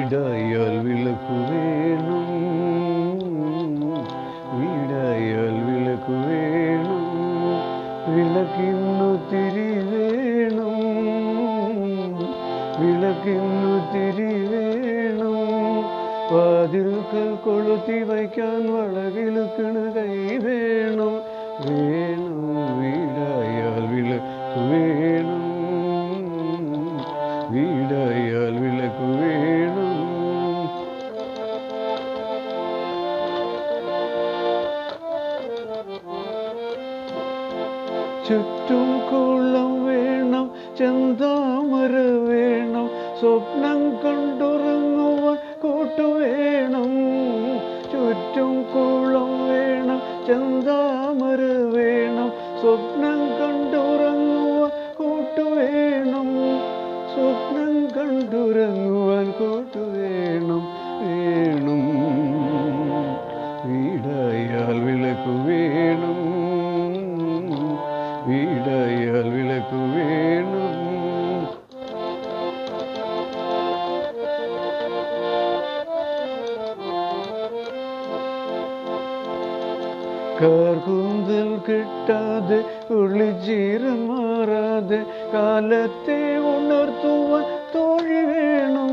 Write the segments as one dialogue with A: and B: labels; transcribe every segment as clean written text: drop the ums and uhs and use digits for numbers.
A: വീടായാൽ വിളക്കു വേണം, വീടായാൽ വിളക്കു വേണം, വിളക്കിന്നു തിരി വേണം, വിളക്കിന്നു തിരി വേണം, വാതിൽക്കൽ കൊളുത്തി വയ്ക്കാൻ വളകിലുക്കണ കൈ വേണം, വേണം. വീടായാൽ വിളക്കു വേണം, വീടായാൽ വിളക്കു വേണം. ചുറ്റും കുളം വേണം, ചെന്താമര വേണം, സ്വപ്നം കണ്ടുറങ്ങുവാൻ കൂട്ടുവേണം. ചുറ്റും കുളം വേണം, ചെന്താമര വേണം, സ്വപ്നം കണ്ടുറങ്ങുവാൻ കൂട്ടുവേണം, സ്വപ്നം കണ്ടുറങ്ങുവാൻ കൂട്ടുവേണം, വേണം. വീടായാൽ വിളക്കു വേണം, വീടായാൽ വിളക്കു വേണം. കാർകൂന്തൽ കിട്ടാതെ ഉള്ളിച്ചീരൻ മാറാതെ കാലത്തെ ഉണർത്തുവാൻ തോഴി വേണം.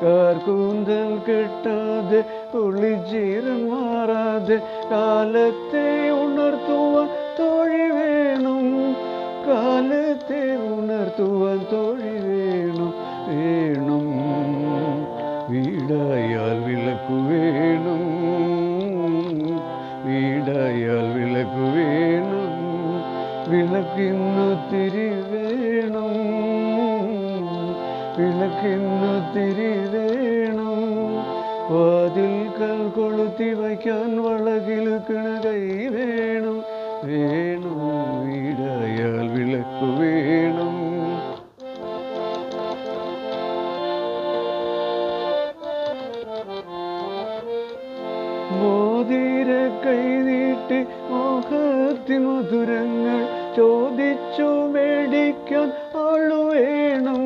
A: കാർകൂന്തൽ കിട്ടാതെ ഉള്ളിച്ചീരൻ മാറാതെ കാലത്തെ ഉണർത്തുവാൻ തോഴി വേണം, കാലത്തെ ഉണർത്തുവാൻ തോഴി വേണം, വേണം. വീടായാൽ വിളക്കു വേണം, വീടായാൽ വിളക്കു വേണം, വിളക്കിന്നു തിരി വേണം, വിളക്കിന്നു തിരി വേണം, വാതിൽക്കൽ കൊളുത്തി വയ്ക്കാൻ വളകിലുക്കണ കൈ വേണം, വേണം. വീടായാൽ വിളക്കു വേണം. മോതിര കൈ നീട്ടി മോഹത്തിൻ മധുരങ്ങൾ ചോദിച്ചു മേടിക്കാൻ ആളു വേണം.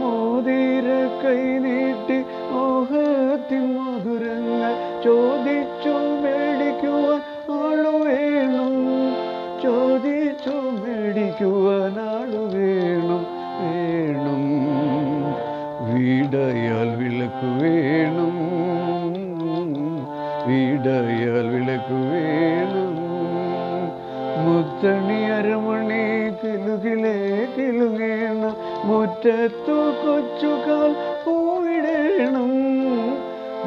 A: മോതിര കൈ നീട്ടി മോഹത്തിൻ മധുരങ്ങൾ ചോദിച്ചു മേടിക്കുവാൻ ആളു വേണം, ചോദിച്ചു മേടിക്കുവാൻ ആളു വേണം, വേണം. വീടായാൽ വിളക്കു വേണം, വീടായാൽ വിളക്കു വേണം. മുത്തണി അരമണി കിലുകിലേ കിലുങ്ങേണം, മുറ്റത്തു കൊച്ചുകാൽ പൂവിടേണം.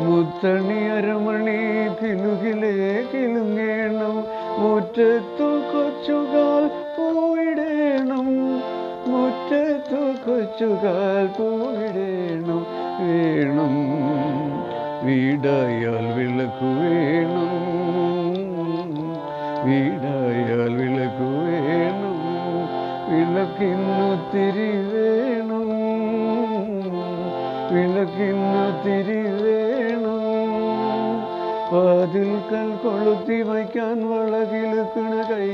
A: മുത്തണി അരമണി കിലുകിലേ കിലുങ്ങേണം, മുറ്റത്തു കൊച്ചുകാൽ പൂവിടേണം, മുറ്റത്തു കൊച്ചുകാൽ പൂവിടേണം, വേണം. വീടായാൽ വിളക്കു വേണം, വീടായാൽ വിളക്കു വേണം, വിളക്കിന്നു തിരി വേണം, വിളക്കിന്നു തിരി വേണം, വാതിൽക്കൽ കൊളുത്തി വയ്ക്കാൻ വളകിലുക്കണ കൈ